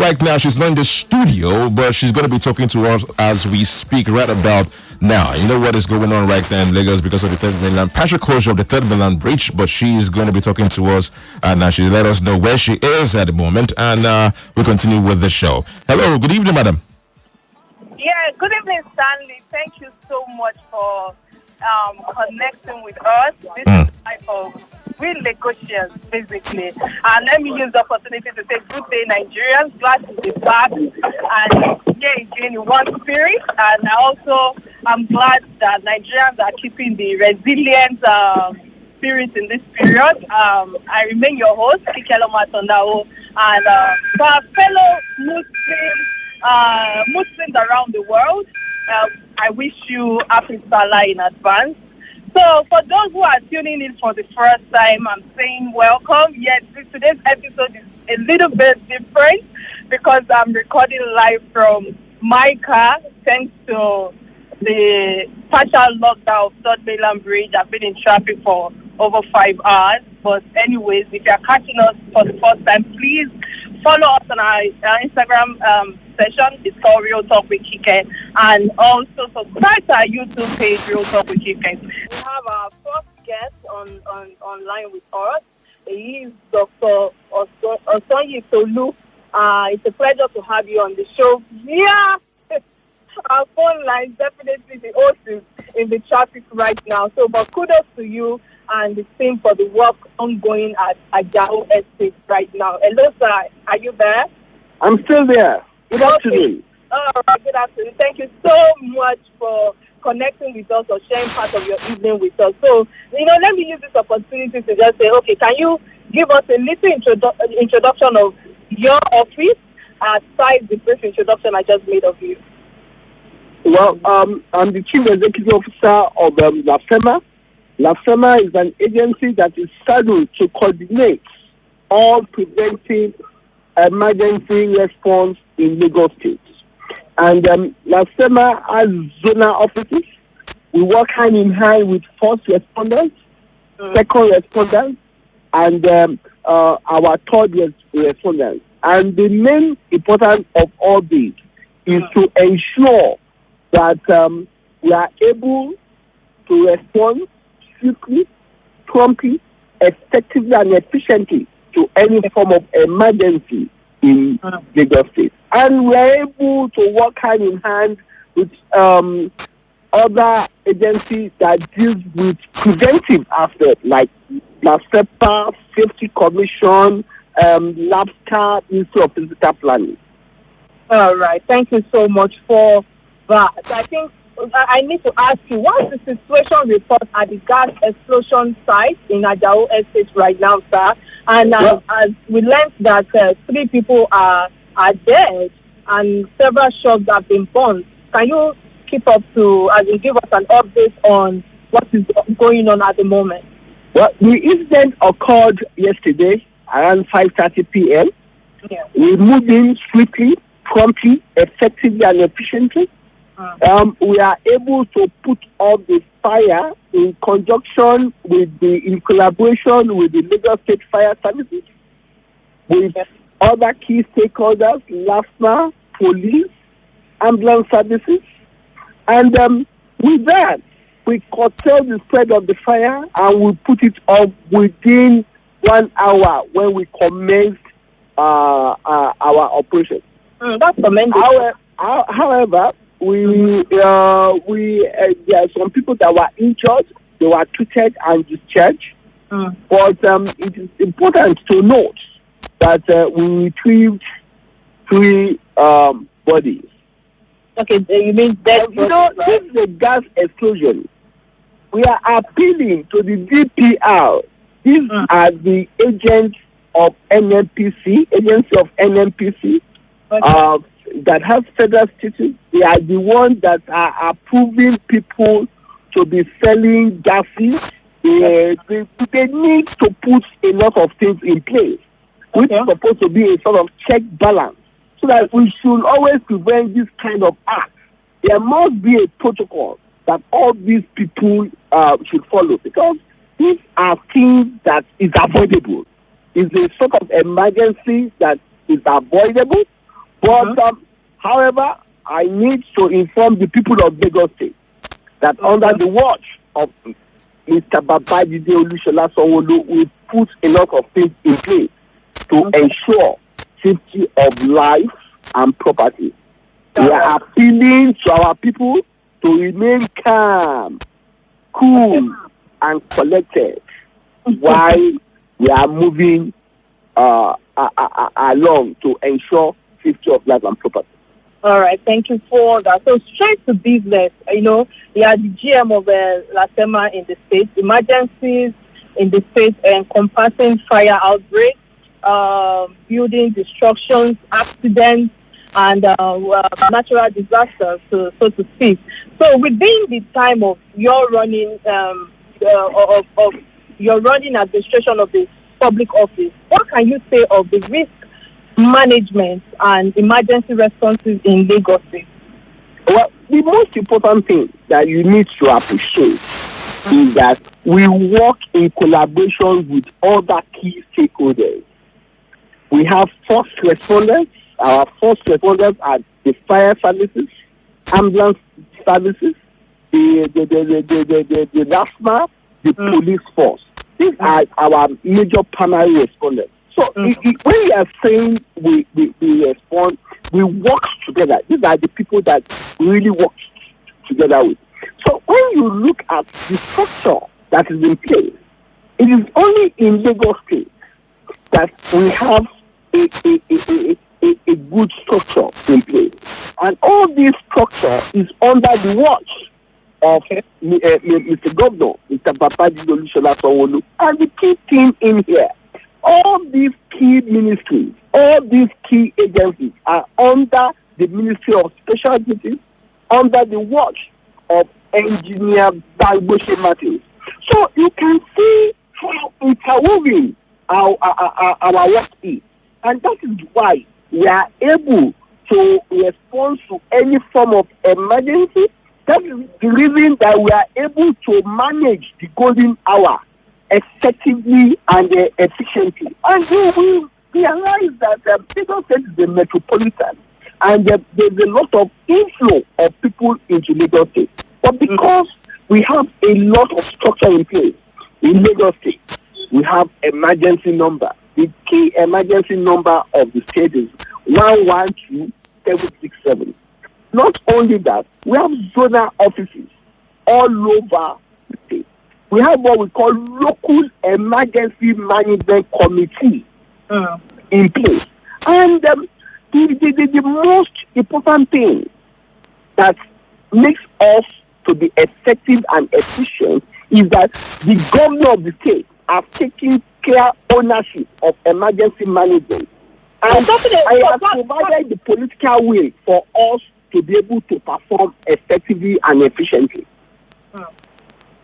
right now. She's not in the studio, but she's going to be talking to us as we speak right about now. You know what is going on right now in Lagos because of the third mainland partial closure of the third mainland bridge, but she's going to be talking to us and she let us know where she is at the moment, and we'll continue with the show. Hello, good evening, madam. Yeah, good evening, Stanley. Thank you so much for connecting with us. This is type of real Lagosians, basically. And let me use the opportunity to say good day, Nigerians. Glad to be back and here again in one spirit. And I'm glad that Nigerians are keeping the resilient spirit in this period. I remain your host, Kikelo Matondao, and for our fellow Muslims around the world, I wish you happy Salah in advance. So for those who are tuning in for the first time, I'm saying welcome. Yes, today's episode is a little bit different because I'm recording live from my car thanks to the partial lockdown of Third Mainland Bridge. I've been in traffic for over 5 hours. But anyways, if you're catching us for the first time, please follow us on our Instagram session. It's called Real Talk with Kike, and also subscribe to our YouTube page, Real Talk with Kike. We have our first guest online with us. He is Dr. Osonyi Tolu. It's a pleasure to have you on the show. Yeah, our phone line definitely the host is in the traffic right now. So, but kudos to you and the team for the work ongoing at Ajao Estate right now. Hello, sir. Are you there? I'm still there. Good afternoon. All right, good afternoon. Thank you so much for connecting with us or sharing part of your evening with us. So, let me use this opportunity to just say, okay, can you give us a little introduction of your office aside the brief introduction I just made of you? Well, I'm the Chief Executive Officer of LASEMA. LASEMA is an agency that is scheduled to coordinate all preventive emergency response in Lagos State. And LASEMA has zonal offices. We work hand in hand with first responders, second responders, and our third responders. And the main importance of all this is to ensure that we are able to respond swiftly, promptly, effectively, and efficiently to any form of emergency in Lagos State. And we are able to work hand in hand with other agencies that deal with preventive aspects like LASEPA, Safety Commission, LAPSCA, Ministry of Physical Planning. All right. Thank you so much for that. I think I need to ask you, what's the situation report at the gas explosion site in Ajao Estate right now, sir? And as we learned that 3 people are dead and several shops have been burned, can you keep up to, give us an update on what is going on at the moment? Well, the incident occurred yesterday around 5:30 p.m. Yeah. We moved in swiftly, promptly, effectively, and efficiently. We are able to put out the fire in conjunction in collaboration with the Lagos State Fire Services, with other key stakeholders, LASMA, police, ambulance services. And with that, we curtailed the spread of the fire and we put it up within 1 hour when we commenced our operation. That's amazing. However, there are some people that were injured. They were treated and discharged. But it is important to note that we retrieved 3 bodies. Okay, you mean dead bodies? This is a gas explosion. We are appealing to the DPR. These are the agents of NNPC, that have federal status. They are the ones that are approving people to be selling gases. They need to put a lot of things in place, which is supposed to be a sort of check balance, so that we should always prevent this kind of act. There must be a protocol that all these people should follow, because these are things that is avoidable. It's a sort of emergency that is avoidable, But, however, I need to inform the people of Lagos State that under the watch of Mr. Babajide Olusola Sanwo-Olu, we put a lot of things in place to ensure safety of life and property. We are appealing to our people to remain calm, cool, and collected while we are moving along to ensure safety of life and property. All right, thank you for that. So straight to business, you are the GM of LASEMA in the state, emergencies in the state encompassing fire outbreaks, building destructions, accidents, and natural disasters, so to speak. So within the time of your running administration of the public office, what can you say of the risk management and emergency responses in Lagos State? Well, the most important thing that you need to appreciate is that we work in collaboration with other key stakeholders. We have first responders. Our first responders are the fire services, ambulance services, the LASEMA, the police force. These are our major primary responders. So when we are saying we respond, we work together. These are the people that we really work together with. So when you look at the structure that is in place, it is only in Lagos State that we have a good structure in place. And all this structure is under the watch of Mr. Governor, Mr. Babajide Olusola Sanwo-Olu, and the key team in here. All these key ministries, all these key agencies are under the Ministry of Special Duties, under the watch of Engineer Balboshe Matthews. So you can see how interwoven our work is. And that is why we are able to respond to any form of emergency. That is the reason that we are able to manage the golden hour effectively and efficiently. And we will realize that Lagos State is a metropolitan and there's a lot of inflow of people into Lagos State. But because we have a lot of structure in place in Lagos State, we have emergency number. The key emergency number of the state is 112767. Not only that, we have zonal offices all over the state. We have what we call local emergency management committee in place. And the most important thing that makes us to be effective and efficient is that the governor of the state has taken clear ownership of emergency management. And I have provided the political will for us to be able to perform effectively and efficiently.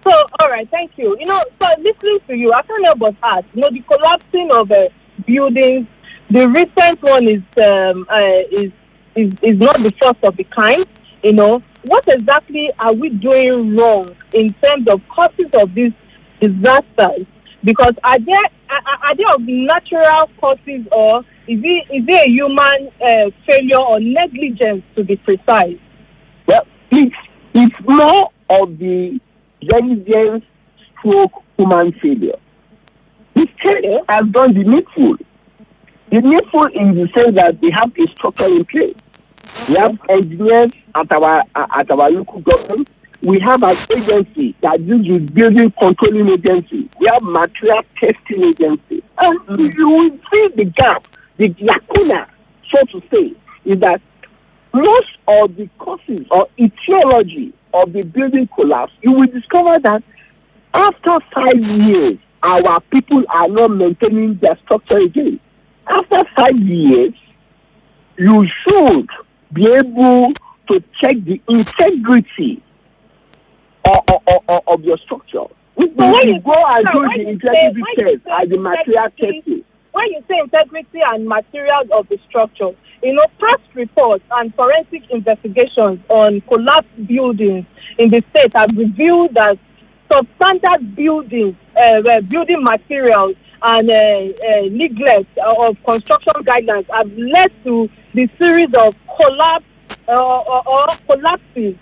So, all right, thank you. So listening to you, I can't help but ask, the collapsing of buildings, the recent one is not the first of the kind. What exactly are we doing wrong in terms of causes of these disasters? Because are they of natural causes, or is it a human failure or negligence, to be precise? Well, it's more of the negligence stroke human failure. The state has done the needful. The needful in the sense that they have a structure in place. We have engineers at our local government. We have an agency that deals with building controlling agency. We have material testing agency. And you will see the gap, the lacuna, so to say, is that most of the causes or etiology of the building collapse, you will discover that after 5 years, our people are not maintaining their structure again. After 5 years, you should be able to check the integrity of your structure. When you go and do the integrity test and the material testing. When you say integrity and materials of the structure, past reports and forensic investigations on collapsed buildings in the state have revealed that substandard buildings, building materials, and neglect of construction guidelines have led to the series of collapse or collapses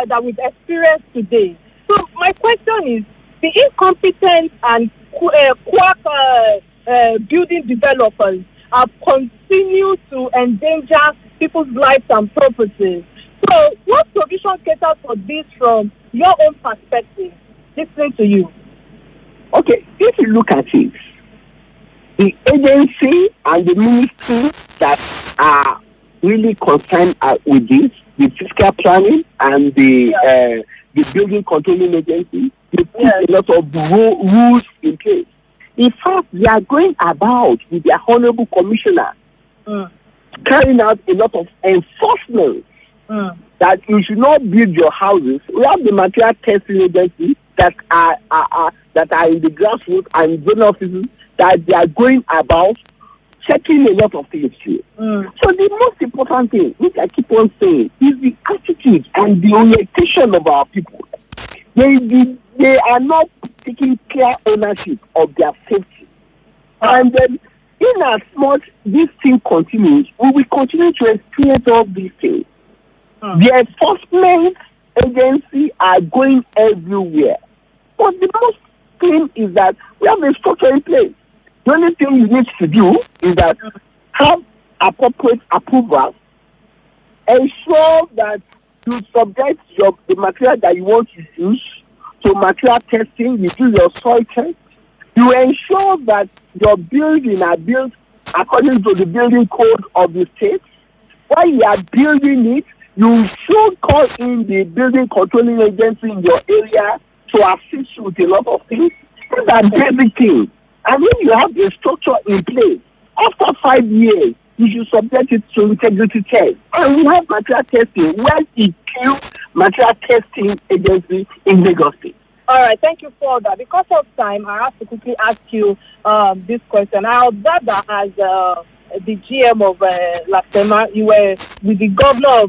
that we've experienced today. So my question is, the incompetent and quack building developers have continued to endanger people's lives and properties. So what solution caters for this from your own perspective? Listening to you. Okay, if you look at it, the agency and the ministry that are really concerned with this, the fiscal planning and the building controlling agency, they put a lot of rules in place. In fact, they are going about with their honorable commissioner carrying out a lot of enforcement that you should not build your houses. We have the material testing agency that are in the grassroots and zone offices that they are going about checking a lot of things too. So the most important thing, which I keep on saying, is the attitude and the orientation of our people. They are not taking clear ownership of their safety. And then, in as much this thing continues, we will continue to experience all these things. The enforcement agency are going everywhere. But the most thing is that we have a structure in place. The only thing you need to do is that have appropriate approval, ensure that you subject the material that you want to use to material testing, you do your soil test, you ensure that your building are built according to the building code of the state. While you are building it, you should call in the building controlling agency in your area to assist you with a lot of things. These are basic things. And when you have the structure in place, after 5 years, you should subject it to integrity test. And we have material testing. Where is the material testing agency in Lagos State? All right, thank you for that. Because of time, I have to quickly ask you this question. I observed that as the GM of LASEMA, you were with the governor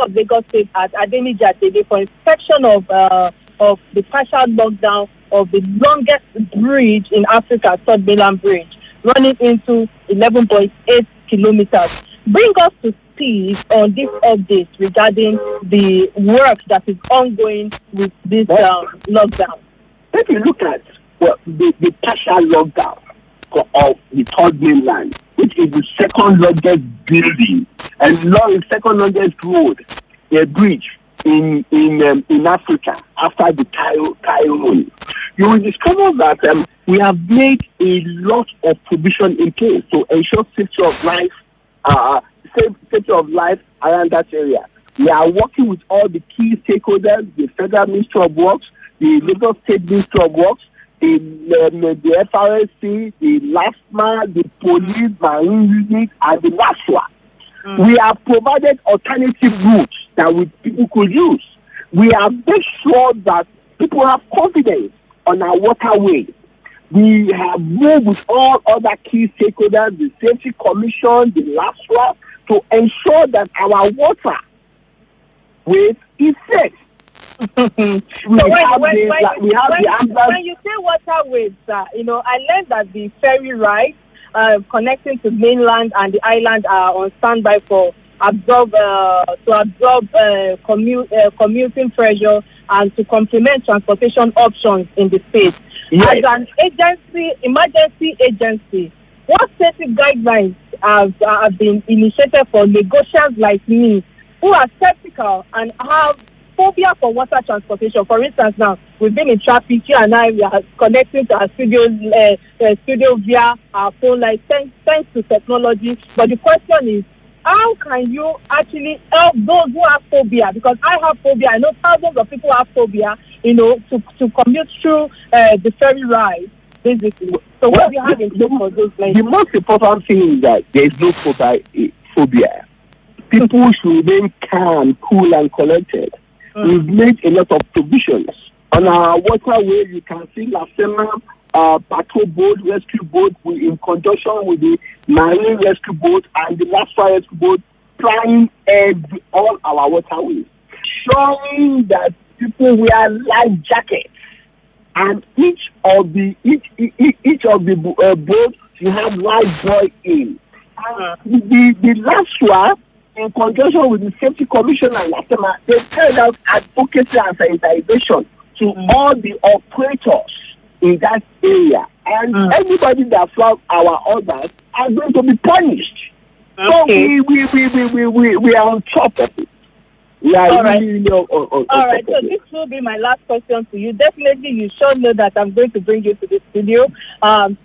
of Lagos State at Adenija today for inspection of the partial lockdown of the longest bridge in Africa, Third Mainland Bridge, running into 11.8 kilometers. Bring us to speed on this update regarding the work that is ongoing with this lockdown. If you look at the partial lockdown of the Third Mainland, which is the second largest building and second largest road, a bridge in Africa after the Cairo, you will discover that we have made a lot of provision in place to ensure safety of life around that area. We are working with all the key stakeholders, the Federal Ministry of Works, the Lagos State Ministry of Works, the FRSC, the LASEMA, the police, marine unit, and the LASWA. We have provided alternative routes that people could use. We have made sure that people have confidence on our waterways. We have moved with all other key stakeholders, the Safety Commission, the LASWA, to ensure that our water is safe. When you say waterways, I learned that the ferry ride connecting to mainland and the island are on standby to absorb commuting pressure and to complement transportation options in the state. Yes. As an emergency agency, what safety guidelines have been initiated for negotiators like me who are skeptical and have phobia for water transportation? For instance, now we've been in traffic. You and I, we are connecting to our studio via our phone line, thanks to technology. But the question is, how can you actually help those who have phobia? Because I have phobia. I know thousands of people have phobia. To commute through the ferry ride, basically. So what do you have in store for those places? The most important thing is that there is no phobia. People should remain calm, cool, and collected. We've made a lot of provisions. On our waterway, you can see LASEMA patrol boat, rescue boat, in conjunction with the marine rescue boat and the LASEMA rescue boat, plying all our waterways, showing that people wear life jackets, and each of the boats you have life buoy in. The last one, in conjunction with the Safety Commission and LASEMA, they carried out advocacy and sanitization to all the operators in that area. And anybody that flouts our orders are going to be punished. Okay. So we are on top of it. We are All right. really on All right, top so of it. this will be my last question to you. Definitely, you should know that I'm going to bring you to the studio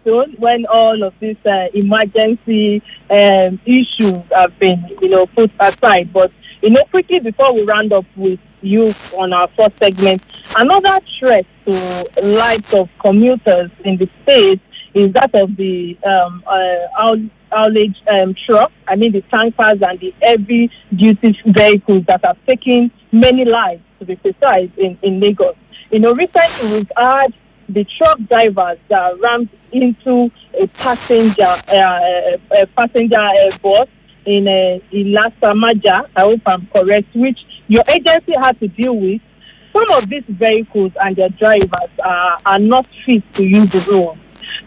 soon when all of these emergency issues have been, put aside. But, quickly before we round up with you on our first segment, another threat to lives of commuters in the state is that of the haulage truck, the tankers and the heavy duty vehicles that have taken many lives, to be precise, in Lagos. Recently we've had the truck drivers that rammed into a passenger bus in LASEMA, I hope I'm correct, which your agency had to deal with. Some of these vehicles and their drivers are not fit to use the road.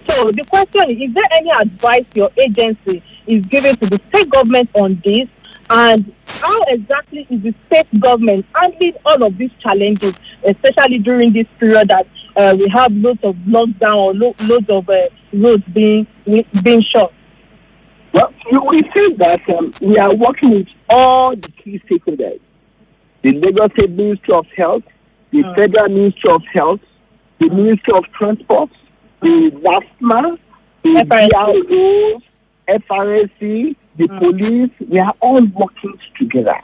So the question is there any advice your agency is giving to the state government on this? And how exactly is the state government handling all of these challenges, especially during this period that we have loads of lockdown or loads of roads being shut? Well, we say that we are working with all the key stakeholders. The Lagos State Ministry of Health, the Federal Ministry of Health, the Ministry of Transport, the LASEMA, the DROs, FRSC, the police. We are all working together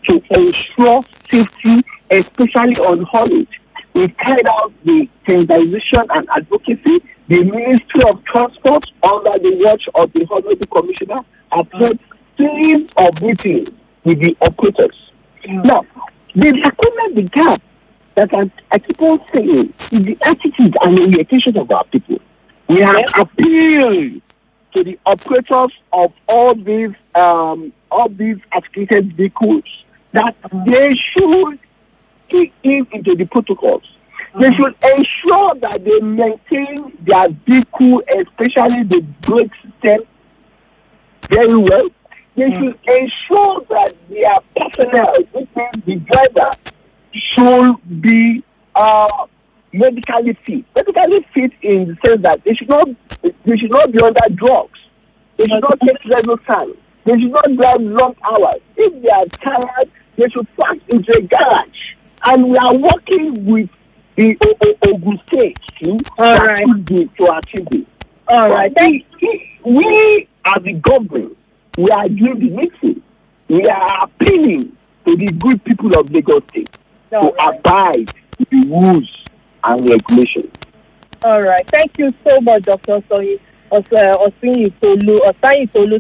to ensure safety, especially on haulage. We carried out the sensitization and advocacy. The Ministry of Transport, under the watch of the Honorable Commissioner, have had series of meetings with the operators. Now, the gap that I keep on saying is the attitude and orientation of our people. We have appealed to the operators of all these articulated vehicles that they should key into the protocols. They should ensure that they maintain their vehicle, especially the brake system, very well. They should ensure that their personnel, which means the driver, should be medically fit. Medically fit in the sense that they should not be under drugs. They should not take level time. They should not drive long hours. If they are tired, they should park into a garage. And we are working with the Ogun State to achieve this. All right. We as the government, we are doing the meeting. We are appealing to the good people of Lagos State to abide with the rules and regulations. All right. Thank you so much, Dr. Osanyitolu,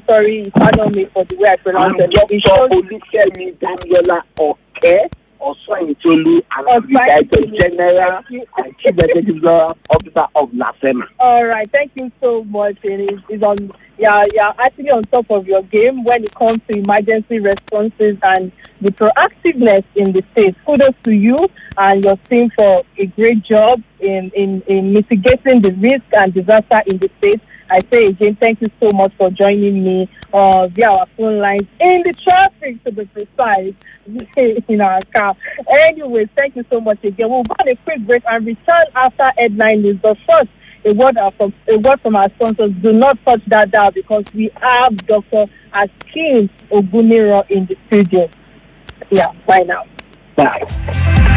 sorry, pardon me for the way I pronounce it. Dr. Olusemi Damiola Oke Osanyitolu, and I'm the Director General and Chief Executive Officer of LASEMA. All right. Thank you so much. You're actually on top of your game when it comes to emergency responses and the proactiveness in the state. Kudos to you and your team for a great job in mitigating the risk and disaster in the state. I say again, thank you so much for joining me via our phone lines in the traffic, to be precise, in our car. Anyways, thank you so much again. We'll go on a quick break and return after headline news. But first, a word from our sponsors. Do not touch that dial because we have Dr. Akin Oguniro in the studio. Yeah, bye now. Bye.